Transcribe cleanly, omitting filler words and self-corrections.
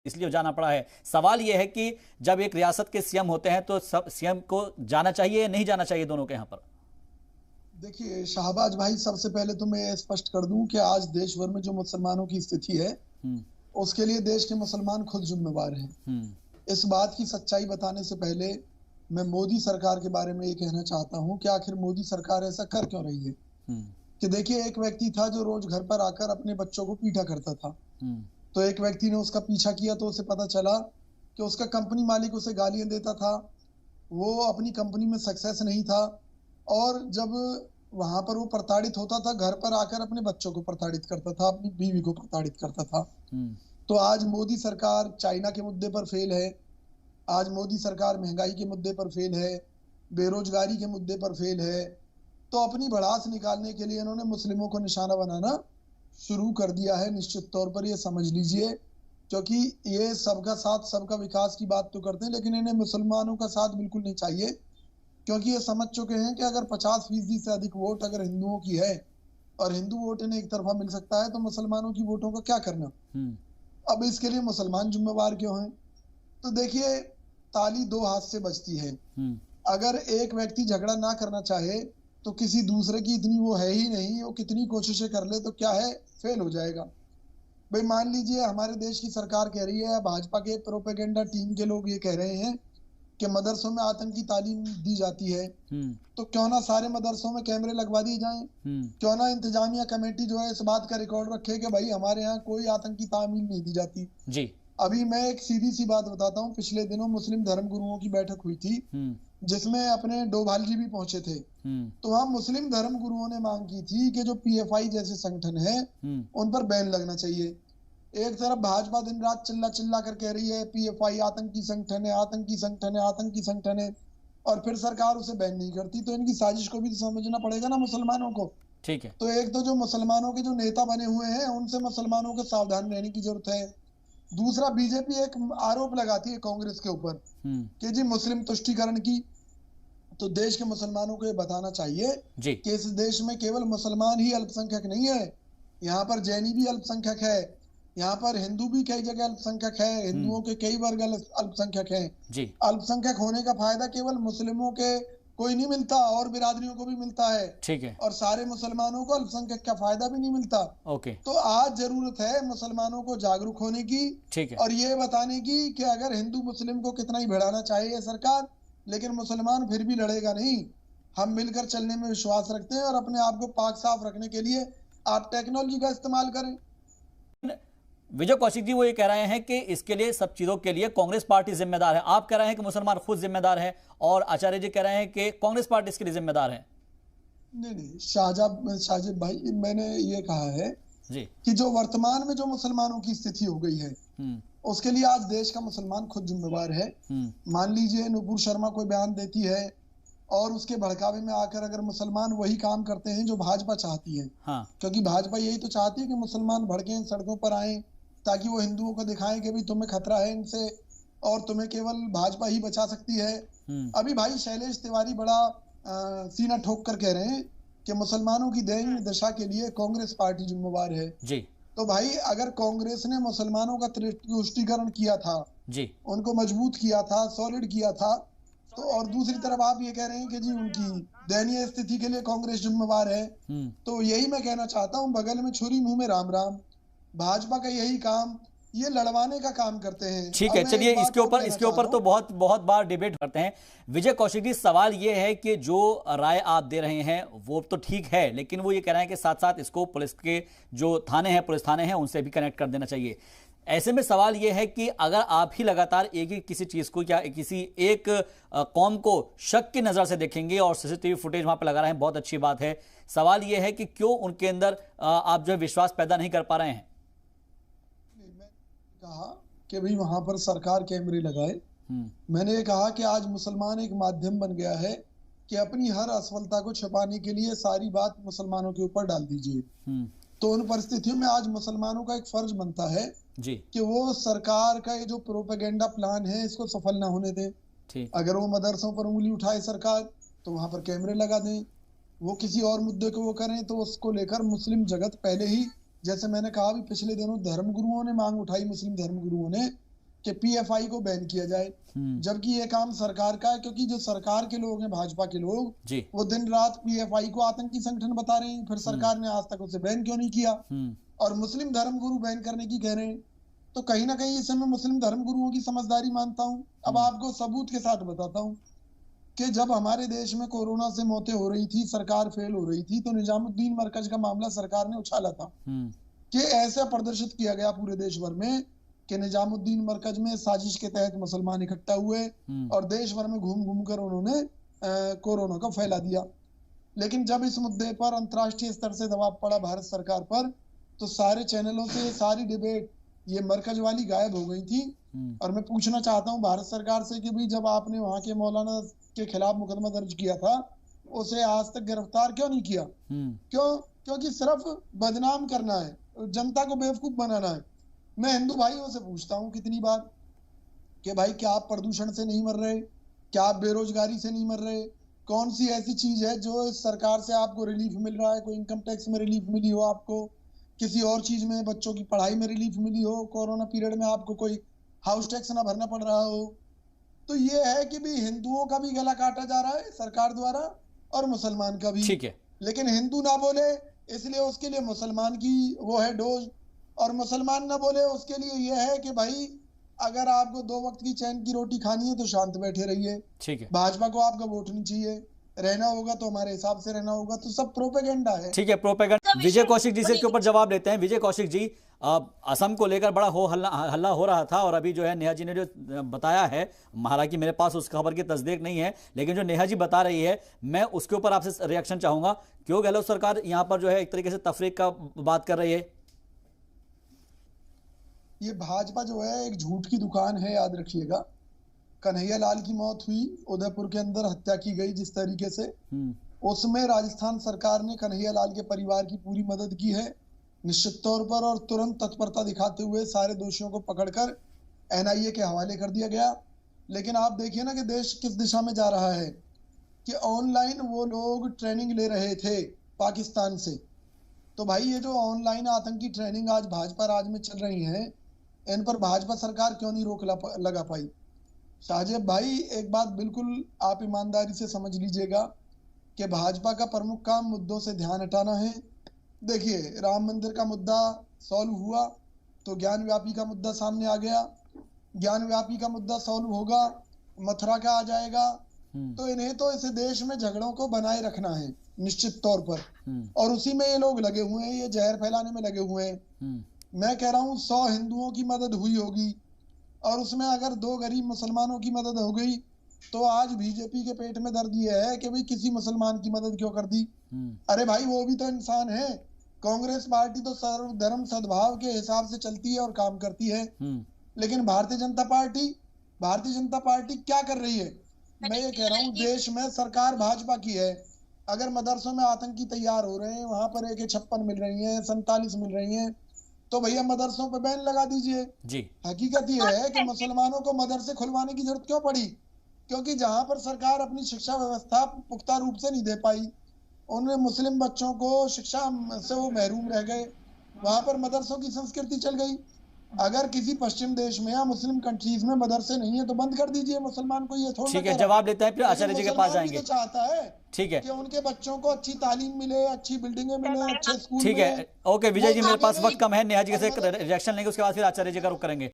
इसलिए जाना पड़ा है। सवाल यह है कि जब एक रियासत के सीएम होते हैं तो सब सीएम को जाना चाहिए या नहीं जाना चाहिए दोनों के यहां पर? देखिए शाहबाज भाई, सबसे पहले तो मैं स्पष्ट कर दूं कि आज देश भर में जो मुसलमानों की स्थिति है उसके लिए देश के मुसलमान खुद जिम्मेवार हैं। इस बात की सच्चाई बताने से पहले मैं मोदी सरकार के बारे में ये कहना चाहता हूं कि आखिर मोदी सरकार ऐसा कर क्यों रही है। कि देखिए, एक व्यक्ति था जो रोज घर पर आकर अपने बच्चों को पीटा करता था। तो एक व्यक्ति ने उसका पीछा किया तो उसे पता चला कि उसका कंपनी मालिक उसे गालियां देता था, वो अपनी कंपनी में सक्सेस नहीं था, और जब वहां पर वो प्रताड़ित होता था घर पर आकर अपने बच्चों को प्रताड़ित करता था, अपनी बीवी को प्रताड़ित करता था। तो आज मोदी सरकार चाइना के मुद्दे पर फेल है, आज मोदी सरकार महंगाई के मुद्दे पर फेल है, बेरोजगारी के मुद्दे पर फेल है। तो अपनी भड़ास निकालने के लिए इन्होंने मुस्लिमों को निशाना बनाना शुरू कर दिया है। निश्चित तौर पर ये समझ लीजिए, क्योंकि ये सबका साथ सबका विकास की बात तो करते हैं, लेकिन इन्हें मुसलमानों का साथ बिल्कुल नहीं चाहिए, क्योंकि ये समझ चुके हैं कि अगर 50% से अधिक वोट अगर हिंदुओं की है और हिंदू वोट इन्हें एक तरफा मिल सकता है तो मुसलमानों की वोटों का क्या करना। अब इसके लिए मुसलमान जिम्मेवार क्यों हैं? तो देखिए, ताली दो हाथ से बजती है। अगर एक व्यक्ति झगड़ा ना करना चाहे तो किसी दूसरे की इतनी वो है ही नहीं, वो कितनी कोशिशें कर ले तो क्या है, फेल हो जाएगा। भाई मान लीजिए हमारे देश की सरकार कह रही है, भाजपा के प्रोपेगेंडा टीम के लोग ये कह रहे हैं कि मदरसों में आतंकी तालीम दी जाती है, तो क्यों ना सारे मदरसों में कैमरे लगवा दिए जाएं। क्यों ना इंतजामिया कमेटी जो है इस बात का रिकॉर्ड रखे कि भाई हमारे यहाँ कोई आतंकी तालीम नहीं दी जाती जी। अभी मैं एक सीधी सी बात बताता हूँ, पिछले दिनों मुस्लिम धर्म गुरुओं की बैठक हुई थी जिसमें अपने डोभाल जी भी पहुंचे थे। तो वहाँ मुस्लिम धर्म गुरुओं ने मांग की थी कि जो पीएफआई जैसे संगठन है उन पर बैन लगना चाहिए। एक तरफ भाजपा दिन रात चिल्ला चिल्ला कर कह रही है पीएफआई आतंकी संगठन है, आतंकी संगठन है, आतंकी संगठन है, और फिर सरकार उसे बैन नहीं करती। तो इनकी साजिश को भी समझना पड़ेगा ना मुसलमानों को। ठीक है, तो एक तो जो मुसलमानों के जो नेता बने हुए हैं उनसे मुसलमानों को सावधान रहने की जरूरत है। दूसरा, बीजेपी एक आरोप लगाती है कांग्रेस के ऊपर कि जी मुस्लिम तुष्टीकरण की। तो देश के मुसलमानों को ये बताना चाहिए कि इस देश में केवल मुसलमान ही अल्पसंख्यक नहीं है, यहाँ पर जैनी भी अल्पसंख्यक है, यहाँ पर हिंदू भी कई जगह अल्पसंख्यक है, हिंदुओं के कई वर्ग अल्पसंख्यक हैं। अल्पसंख्यक होने का फायदा केवल मुस्लिमों के कोई नहीं मिलता और बिरादरियों को भी मिलता है, ठीक है, और सारे मुसलमानों को अल्पसंख्यक का फायदा भी नहीं मिलता। ओके, तो आज जरूरत है मुसलमानों को जागरूक होने की, ठीक है, और ये बताने की कि अगर हिंदू मुस्लिम को कितना ही भिड़ाना चाहिए सरकार, लेकिन मुसलमान फिर भी लड़ेगा नहीं। हम मिलकर चलने में विश्वास रखते हैं और अपने आप को पाक साफ रखने के लिए आप टेक्नोलॉजी का इस्तेमाल करें। विजय कौशिक जी वो ये कह रहे हैं कि इसके लिए सब चीजों के लिए कांग्रेस पार्टी जिम्मेदार है। आप कह रहे हैं कि मुसलमान खुद जिम्मेदार है और आचार्य जी कह रहे हैं कि कांग्रेस पार्टी इसके लिए जिम्मेदार है। नहीं, शाहजेब भाई, मैंने ये कहा है जी कि जो वर्तमान में जो मुसलमानों की स्थिति हो गई है उसके लिए आज देश का मुसलमान खुद जिम्मेवार है। मान लीजिए नुपुर शर्मा कोई बयान देती है और उसके भड़कावे में आकर अगर मुसलमान वही काम करते हैं जो भाजपा चाहती है, क्योंकि भाजपा यही तो चाहती है कि मुसलमान भड़के सड़कों पर आए ताकि वो हिंदुओं को दिखाएं कि भाई तुम्हें खतरा है इनसे और तुम्हें केवल भाजपा ही बचा सकती है। अभी भाई शैलेश तिवारी बड़ा सीना ठोक कर कह रहे हैं कि मुसलमानों की दयनीय दशा के लिए कांग्रेस पार्टी जिम्मेवार है जी। तो भाई अगर कांग्रेस ने मुसलमानों का तुष्टीकरण किया था जी, उनको मजबूत किया था, सॉलिड किया था, तो और दूसरी तरफ आप ये कह रहे हैं कि जी उनकी दयनीय स्थिति के लिए कांग्रेस जिम्मेवार है, तो यही मैं कहना चाहता हूँ, बगल में छुरी मुंह में राम राम। भाजपा का यही काम, ये लड़वाने का काम करते हैं। ठीक है, चलिए इसके ऊपर तो बहुत बार डिबेट करते हैं। विजय कौशिक जी, सवाल ये है कि जो राय आप दे रहे हैं वो तो ठीक है, लेकिन वो ये कह रहे हैं कि साथ साथ इसको पुलिस के जो थाने हैं, पुलिस थाने हैं, उनसे भी कनेक्ट कर देना चाहिए। ऐसे में सवाल यह है कि अगर आप ही लगातार एक ही किसी चीज को या किसी एक कौम को शक की नजर से देखेंगे और सीसीटीवी फुटेज वहां पर लगा रहे हैं, बहुत अच्छी बात है। सवाल यह है कि क्यों उनके अंदर आप जो विश्वास पैदा नहीं कर पा रहे हैं। कहा कि भाई वहां पर सरकार कैमरे लगाए। मैंने ये कहा कि आज मुसलमान एक माध्यम बन गया है कि अपनी हर असफलता को छिपाने के लिए सारी बात मुसलमानों के ऊपर डाल दीजिए। तो उन परिस्थितियों में आज मुसलमानों का एक फर्ज बनता है जी कि वो सरकार का ये जो प्रोपेगेंडा प्लान है इसको सफल ना होने दें। अगर वो मदरसों पर उंगली उठाए सरकार तो वहां पर कैमरे लगा दें। वो किसी और मुद्दे को वो करें तो उसको लेकर मुस्लिम जगत पहले ही, जैसे मैंने कहा भी, पिछले दिनों धर्म गुरुओं ने मांग उठाई, मुस्लिम धर्म गुरुओं ने कि पीएफआई को बैन किया जाए, जबकि ये काम सरकार का है, क्योंकि जो सरकार के लोग हैं, भाजपा के लोग, वो दिन रात पीएफआई को आतंकी संगठन बता रहे हैं, फिर सरकार ने आज तक उसे बैन क्यों नहीं किया? और मुस्लिम धर्मगुरु बैन करने की कह रहे हैं, तो कहीं ना कहीं इसे मैं मुस्लिम धर्मगुरुओं की समझदारी मानता हूं। अब आपको सबूत के साथ बताता हूं कि जब हमारे देश में कोरोना से मौतें हो रही थी, सरकार फेल हो रही थी, तो निजामुद्दीन मरकज का मामला सरकार ने उछाला था कि ऐसा प्रदर्शित किया गया पूरे देश भर में कि निजामुद्दीन मरकज में साजिश के तहत मुसलमान इकट्ठा हुए और देश भर में घूम घूम कर उन्होंने कोरोना को फैला दिया। लेकिन जब इस मुद्दे पर अंतर्राष्ट्रीय स्तर से दबाव पड़ा भारत सरकार पर, तो सारे चैनलों से सारी डिबेट ये मरकज वाली गायब हो गई थी। और मैं पूछना चाहता हूं भारत सरकार से कि भाई जब आपने वहां के मौलाना के खिलाफ मुकदमा दर्ज किया था, उसे आज तक गिरफ्तार क्यों नहीं किया? क्योंकि सिर्फ बदनाम करना है, जनता को बेवकूफ बनाना है। मैं हिंदू भाइयों से पूछता हूँ कितनी बार कि भाई क्या आप प्रदूषण से नहीं मर रहे? क्या आप बेरोजगारी से नहीं मर रहे? कौन सी ऐसी चीज है जो इस सरकार से आपको रिलीफ मिल रहा है? कोई इनकम टैक्स में रिलीफ मिली हो आपको, किसी और चीज में, बच्चों की पढ़ाई में रिलीफ मिली हो, कोरोना पीरियड में आपको कोई हाउस टैक्स ना भरना पड़ रहा हो? तो ये है कि भी हिंदुओं का भी गला काटा जा रहा है सरकार द्वारा और मुसलमान का भी। ठीक है, लेकिन हिंदू ना बोले इसलिए उसके लिए मुसलमान की वो है डोज, और मुसलमान ना बोले उसके लिए ये है कि भाई अगर आपको 2 वक्त की चैन की रोटी खानी है तो शांत बैठे रहिए। ठीक है, भाजपा को आपका वोट नहीं चाहिए, रहना होगा तो हमारे हिसाब से रहना होगा। तो सब प्रोपेगेंडा है। ठीक है, प्रोपेगेंडा। विजय कौशिक जी से इसके ऊपर जवाब लेते हैं। विजय कौशिक जी, असम को लेकर बड़ा हल्ला हो रहा था, और अभी जो है नेहा जी ने जो बताया है, हालांकि मेरे पास उस खबर की तस्दीक नहीं है, लेकिन जो नेहा जी बता रही है, मैं उसके ऊपर आपसे रिएक्शन चाहूंगा। क्यों गहलोत सरकार यहाँ पर जो है एक तरीके से तफरीक का बात कर रही है? ये भाजपा जो है एक झूठ की दुकान है, याद रखिएगा। कन्हैया लाल की मौत हुई, उदयपुर के अंदर हत्या की गई जिस तरीके से, उसमें राजस्थान सरकार ने कन्हैया लाल के परिवार की पूरी मदद की है निश्चित तौर पर, और तुरंत तत्परता दिखाते हुए सारे दोषियों को पकड़कर एनआईए के हवाले कर दिया गया। लेकिन आप देखिए ना कि देश किस दिशा में जा रहा है, कि ऑनलाइन वो लोग ट्रेनिंग ले रहे थे पाकिस्तान से। तो भाई ये जो ऑनलाइन आतंकी ट्रेनिंग आज भाजपा राज में चल रही है, इन पर भाजपा सरकार क्यों नहीं रोक लगा पाई? शाहजेब भाई, एक बात बिल्कुल आप ईमानदारी से समझ लीजिएगा कि भाजपा का प्रमुख काम मुद्दों से ध्यान हटाना है। देखिए, राम मंदिर का मुद्दा सॉल्व हुआ तो ज्ञान व्यापी का मुद्दा सामने आ गया, ज्ञान व्यापी का मुद्दा सॉल्व होगा, मथुरा का आ जाएगा। तो इन्हें तो इस देश में झगड़ों को बनाए रखना है निश्चित तौर पर, और उसी में ये लोग लगे हुए हैं, ये जहर फैलाने में लगे हुए हैं। मैं कह रहा हूँ 100 हिंदुओं की मदद हुई होगी और उसमें अगर 2 गरीब मुसलमानों की मदद हो गई, तो आज बीजेपी के पेट में दर्द ये है कि भाई किसी मुसलमान की मदद क्यों कर दी? अरे भाई वो भी तो इंसान है। कांग्रेस पार्टी तो सर्वधर्म सद्भाव के हिसाब से चलती है और काम करती है, लेकिन भारतीय जनता पार्टी क्या कर रही है? मैं ये कह रहा हूँ देश में सरकार भाजपा की है। अगर मदरसों में आतंकी तैयार हो रहे हैं, वहां पर AK-56 मिल रही है, 47 मिल रही है, तो भैया मदरसों पे बैन लगा दीजिए जी। हकीकत ये है कि मुसलमानों को मदरसे खुलवाने की जरूरत क्यों पड़ी? क्योंकि जहां पर सरकार अपनी शिक्षा व्यवस्था पुख्ता रूप से नहीं दे पाई, उन्हें मुस्लिम बच्चों को शिक्षा से वो महरूम रह गए, वहां पर मदरसों की संस्कृति चल गई। अगर किसी पश्चिम देश में या मुस्लिम कंट्रीज में मदरसे नहीं है तो बंद कर दीजिए। मुसलमान को ये थोड़ा, ठीक है, जवाब देते हैं, फिर आचार्य जी के पास जाएंगे। तो चाहता है ठीक है कि उनके बच्चों को अच्छी तालीम मिले, अच्छी बिल्डिंगें मिले, अच्छे स्कूल। ठीक है, ओके विजय जी, मेरे पास वक्त कम है, नेहा जी से रिएक्शन लेंगे, उसके बाद फिर आचार्य जी का रुख करेंगे।